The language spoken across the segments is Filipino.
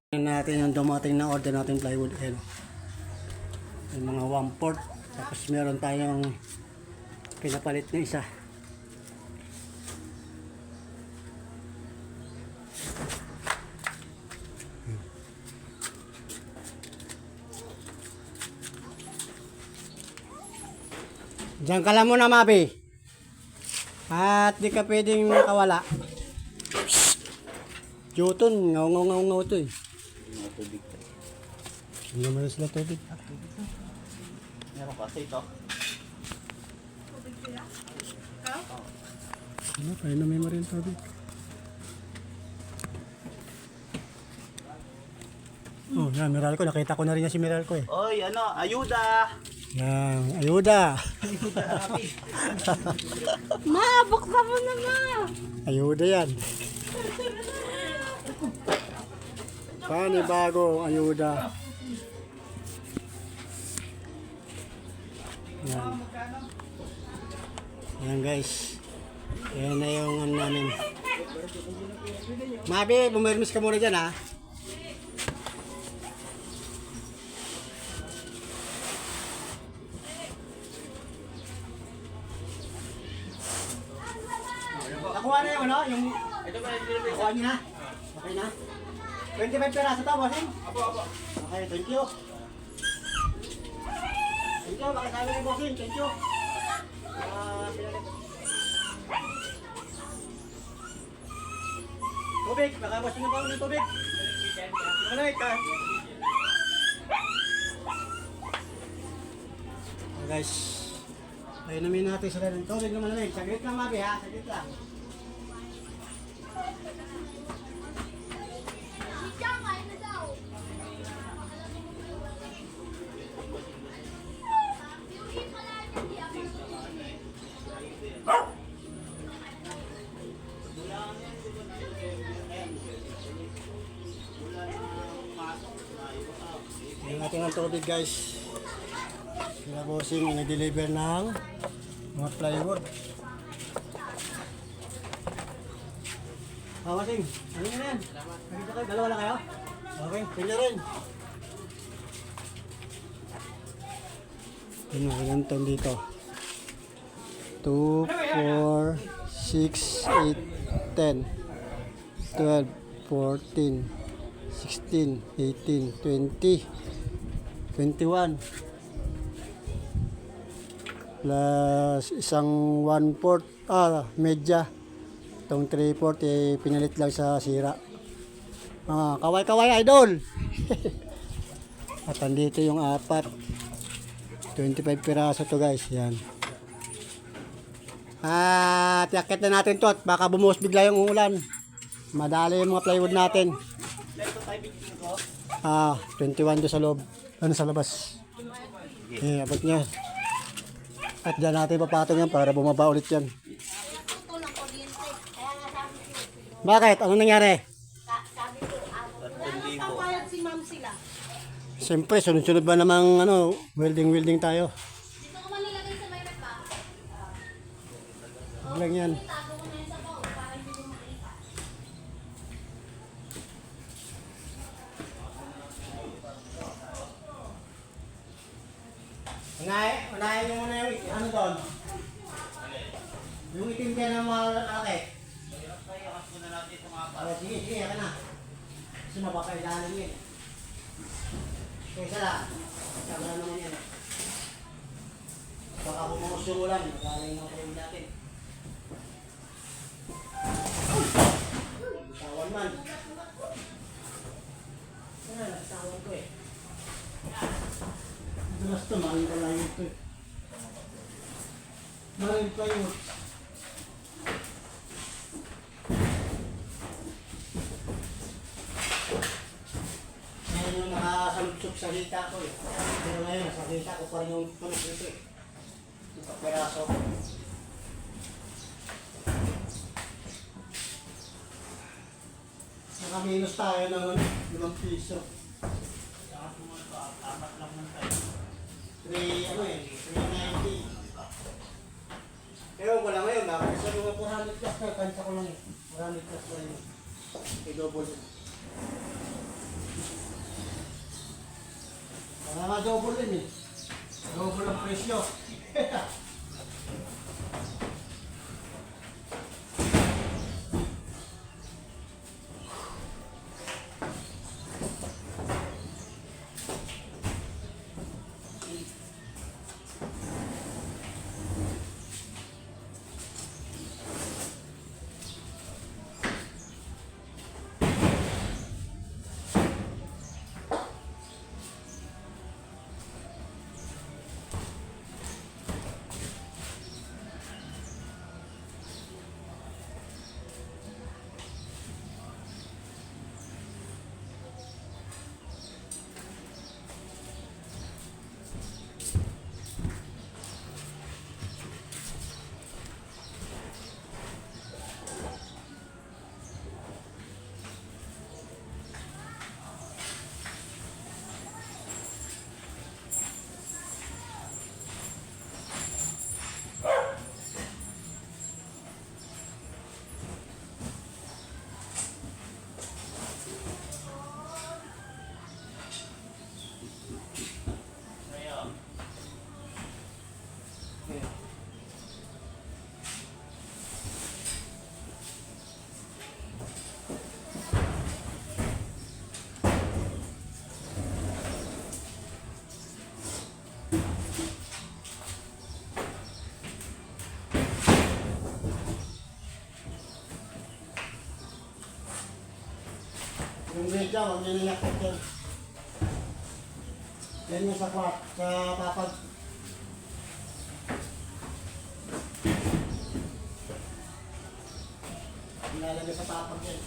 Natin yung dumating na order natin plywood. Ayan. Yung mga 1/4. Tapos meron tayong pinapalit na isa. Diyan ka lang muna, Mabi. At di ka pwedeng makawala. Juton, ngaw to eh. Hindi naman sila tubig. Meron kasi ito. Ano, kaya namin mo rin tubig. Oh, yan, Meralco. Nakita ko na rin yan si Meralco eh. Oy, ano, ayuda! Yan, ayuda. Ma, buksan mo na, ma. Ayuda yan. Panibagong ayuda. Yan. Yan guys. Yan na yung ano namin. Mabi, bumirmis ka muna dyan ha. Nakuha na yung ano? Yung... Nakuha niyo na? Okay na? 25 peraso to, bossing? Apo. Okay, thank you. Thank you, makasabi ng bossing. Thank you. Tubig, nakabasing na pa ng tubig. Malay ka. Guys, ayun namin natin sila ng tubig na malamig. Saglit lang, Mabi ha, saglit lang. Yung ating ang tubig guys. Sila bossing nag-deliver ng mga plywood. Bossing, ano na yan? Nakita kayo, dalawa lang kayo? Okay, pili rin. Ano, ilan ton dito? 2, 4, 6, 8, 10, 12, 14, 16, 18, 20, 21 plus isang 1/4 medya itong 3/4 eh, pinalit lang sa sira. Kaway idol. At andito yung 25 piraso to guys, yan. At yakit na natin to at baka bumuhos bigla yung ulan, madali yung mga plywood natin. 21 doon sa loob. Ano sa labas? Eh, abot niya. At dyan natin papatong yan para bumaba ulit yan. Bakit? Ano nangyari? Sabi ko, papayag si ma'am sila. Siyempre, sunod-sunod ba namang ano, welding tayo? Dito ko manilagay sa may rep ba? Huwag lang yan. Tago ko na yun sa bao para hindi ko makita. Unahin nyo muna yung ano doon. Yung itim dyan ng mga lalaki. Sige, yan na. Kasi mapapailalim yun. Kaya lang. Sabi na naman yan. Baka bumuhos yung ulan. Magaling yung tayo natin. Tawan man. Kaya nagtawan ko eh. Basta maling palayo ito eh. Maling palayo. Ngayon yung nakasalutsok sa hita ko eh. Pero ngayon nasa hita ko pa rin yung tunog ito eh. Yung peraso. Nakaminos tayo ng 5 piso. Apat lang man tayo. 390. Ewan ko lang ngayon, kasi mga 400 plus na, kansa ko lang eh. 400 plus na yun. I-double. Naka-double din eh. Double ang presyo. Yung medya, huwag nyo nilakot yan. Yan yung sa papag. Nilalagay sa papag yan.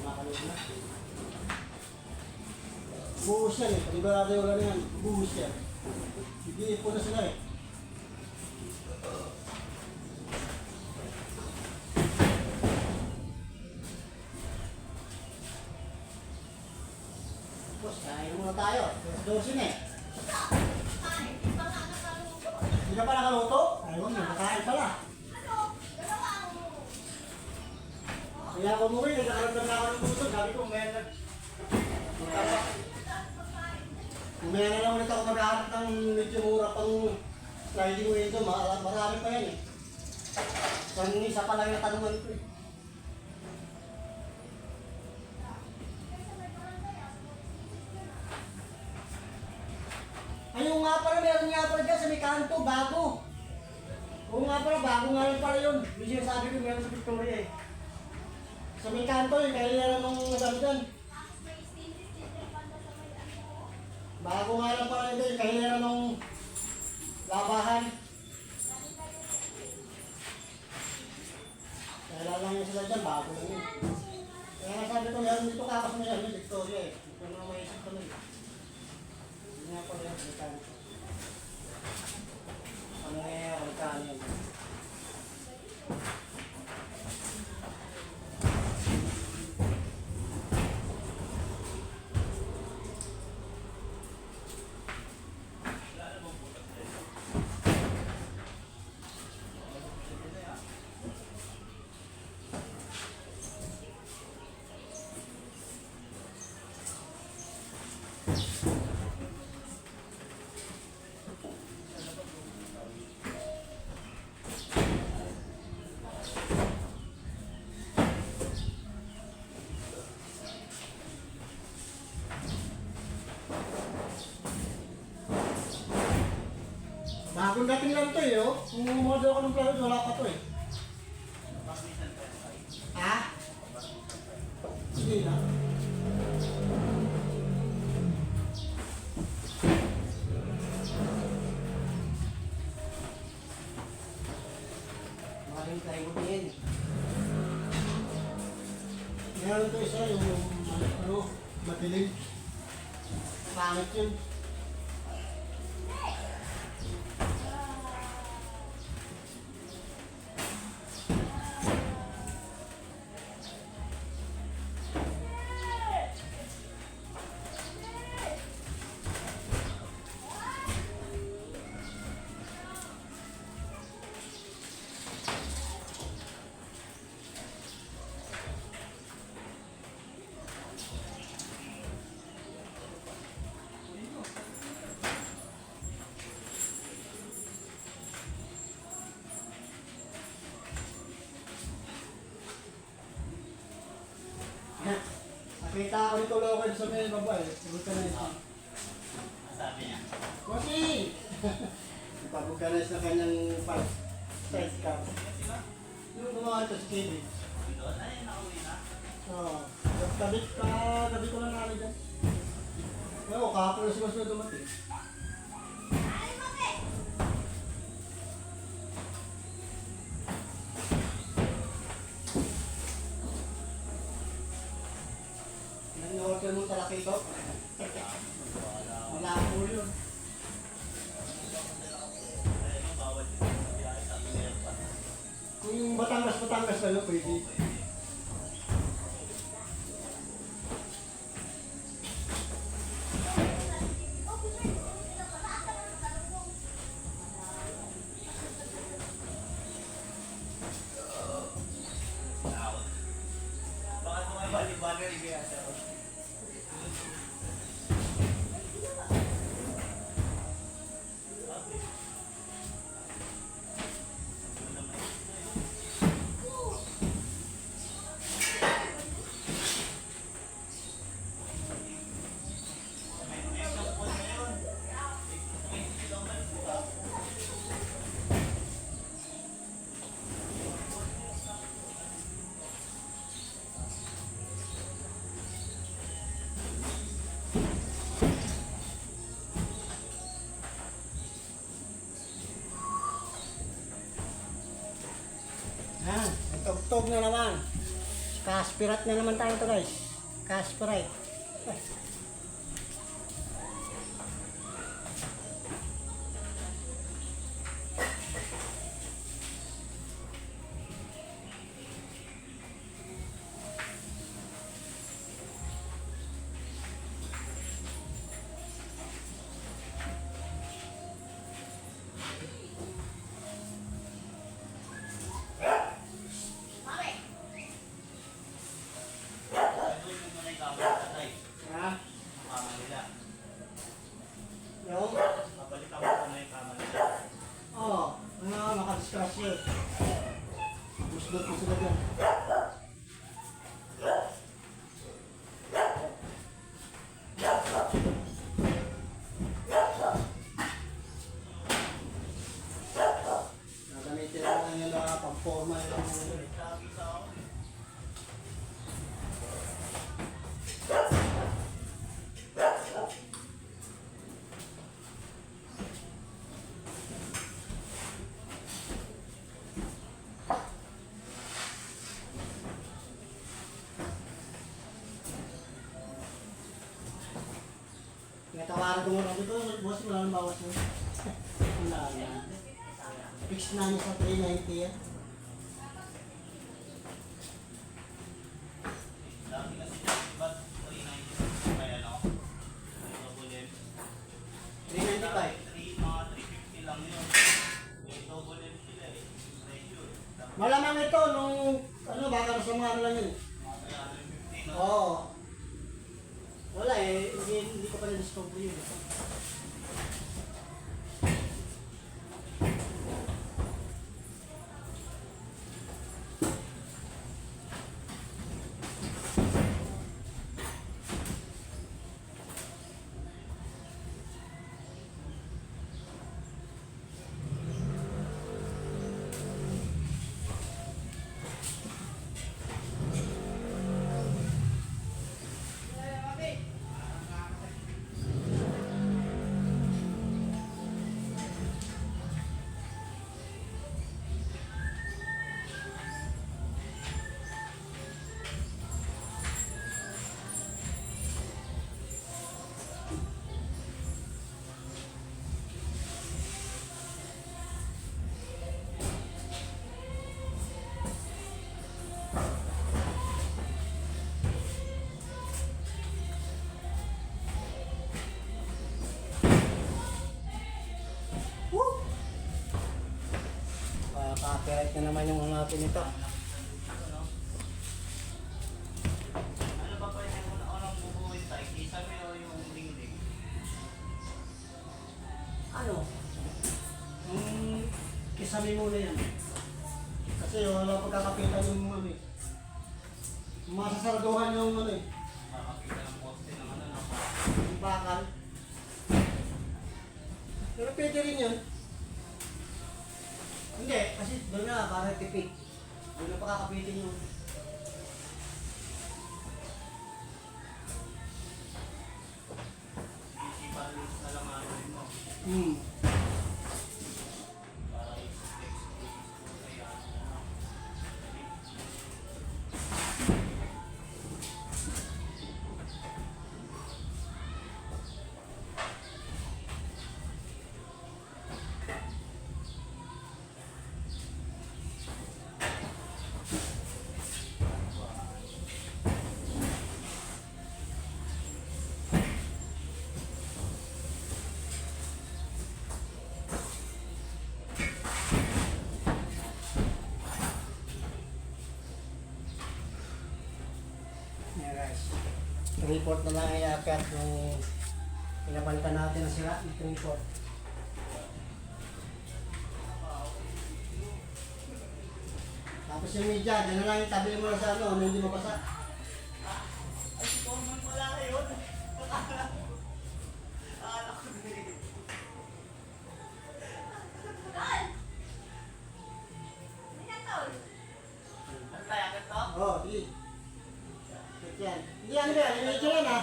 Makalog na. Buhos yan eh. Panigurado yung ano yan. Buhos yan. Ibiit po na sila eh. Tapos, kain muna tayo. 12 na eh. Hindi ka pa nakaluto? Ayaw mo, nakain pala. Kaya ako umuwi, nagkakaroon na ako ng gusto. Sabi ko, umaya na. Umaya na lang ulit ako maghahanap ng medyo mura pang sliding window. Marami pa yan eh. Isang isa pa lang yung tanungan ko eh. Ayun nga pala, meron nga pala dyan sa may kanto, bago. Oo nga pala, bago nga rin pala yun. Yung sinasabi ko, meron sa Victoria eh. Sa may kanto eh, kaya nila nung nasabi dyan. Bago nga lang pala yun, kaya nila nung labahan. Kaya lang yun sila dyan, bago lang yun. Kaya nga sabi ko, meron dito kakas mo yan, Victoria eh. Ito na maisip ko na eh. Hindi nga pala yan, sa may kanto. Ano nga yan, ang kanin. Bagong dating lang to eh, oh. Kung umorder ako ng plywood, wala pa to eh. Ha? Sige na. Maraming plywood din. Meron to isa yung ano, matilig. Pangit yun. Nakita ako ni Tulokan sa may babae. Vulcanize. Sabi niya. Kasi! Ipag-vulcanize na kanyang side cam. Yung gumawa ito si Kelly. Doon ay nauwi na. Oo. Gabi ko lang namin dyan. Oo, kahapon na si Mas na dumating. Nang-order mo talaki ito? Wala po yun. Kung yung Batangas na yun, pwede. Bakit mo nga bali-bali ibigay sa Yan, tugtog na naman. Kaspirat na naman tayo to guys. Kaspirite. Ha? Yung? Kapalitan mo kung may kama nila. Oo. Nakadiskrasya. Gusto ko sila dyan. Gagamitin ko lang yun na pang-forma yung Natawaran ko muna dito, boss, wala nang bawas mo. Wala yan. Fix na niya sa 390 yan. Dami kasi iba 390 kaya no. Ito bulim. 395. Mga 350 lang yun. Ito bulim sila eh. Pressure. Malamang ito nung, baka sa mga ano lang yun. Mga 350 no. Oo. Wala eh, hindi ko pa na-discover yun. Copyright na naman yung hanapin nito. Ano ba pwede mo na unang bubuhin tayo? Kisame o yung dingding? Ano? Kisame muna yan. Kasi wala pagkakapitan yung Masasarduhan yung ano eh. Makakita ng poste ng ano, no? Yung bakal. Pero pwede rin yun. Hindi, kasi doon na para tipid. Doon na pakakapitin yung... Isipan na lang ano mo. Hmm. Para i-expose ko sa yan. Yeah guys. Report na lang i-akat yung pinapalitan natin na sira. Ito report. Tapos yung media, dyan na lang yung tabi mo na sa ano, hindi mabasa. Ay, si Coleman pala yun. Akala ko din. Ano tayo agad to? Oo, sige. Check yan. Hindi ano ba yan? Yung medyo yan ha.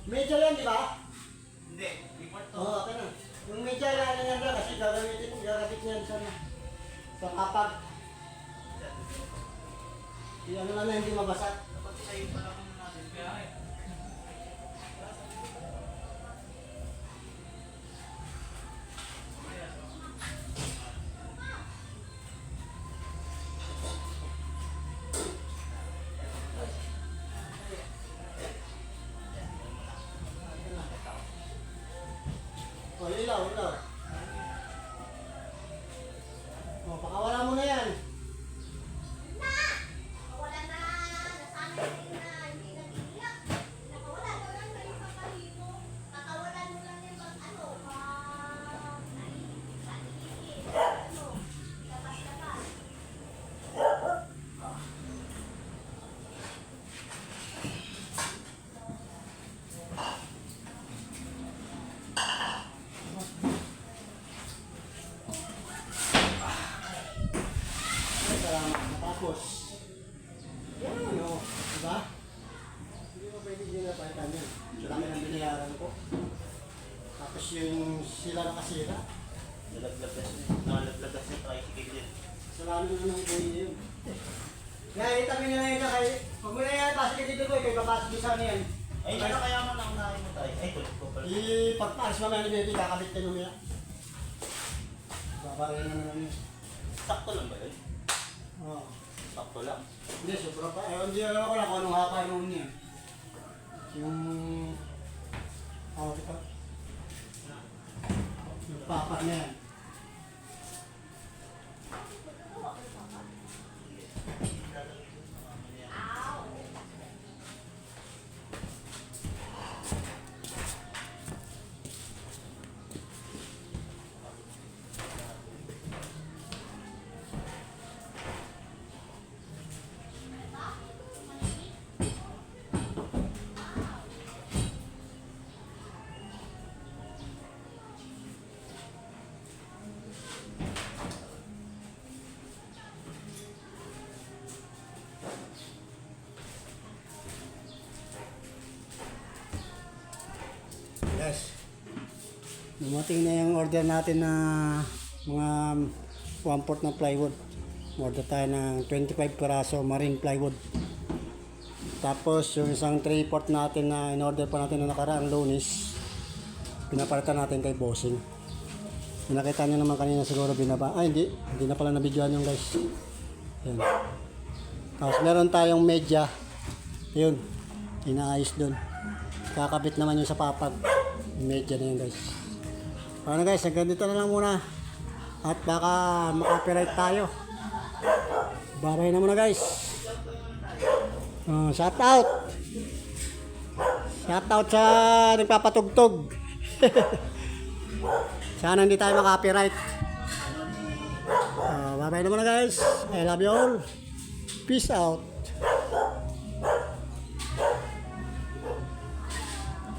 Medyo yan, di ba? Hindi, report to. Oo, okay na. Yung medyo yan yan yan kasi gagamitin, gagabit niyan sa ano, sa kapag. Yung ano lang na hindi mabasa. Dapat sa'yo pa lang natin. Kaya eh. O, ilaw, ilaw. O, pakawala mo na yan. Wala na. Nasanay na hindi nag-iiyak. Nakawala daw lang kayo sa palito. Kakawalan mo lang yung mag ano, paligid. Ano, labas-labas. Ay, salamat. Tapos, yan o, diba? Hindi mo pwede din na palitan yan. Dami ng binayaran ko. Tapos yung sila nakasira. Nalaglagas niya. Nalaglagas niya tricycle din. Salamat na ng buhay niya yun. Kaya itabi na lang yun na kayo. Huwag mo na yan, pasok ka dito ko, kay papasok ko sana yan. Ay, ano kaya man ang unahin mo tayo? Ay, kulit ko pala. Ipagpaalis mamaya ni Baby, kakabit ka numaya. Babarin na naman yun. Sakto lang ba yun? Oo. Sakto lang. Hindi, sobra pa. Eh, hindi alam ko lang kung anong hapa yung niya. Yung... ito. Yung papa na yan. Yes. Dumating na yung order natin na mga 1/4 na plywood. Order tayo ng 25 piraso marine plywood. Tapos yung isang 3/4 natin na in-order pa natin na nakaraang Lunes, pinapalitan natin kay Bossing. Nakita nyo naman kanina siguro binaba. Ay hindi na pala na-videoan yung guys. Yan. Tapos meron tayong media. Yun, inaayos dun. Kakabit naman yung sa papag. Yung media na yun guys. Paano guys, hanggang dito na lang muna. At baka makapiright tayo. Baray na muna guys. Shout out. Shout out sa nagpapatugtog. Sana hindi tayo makapiright. Bye bye na muna guys. I love you all. Peace out.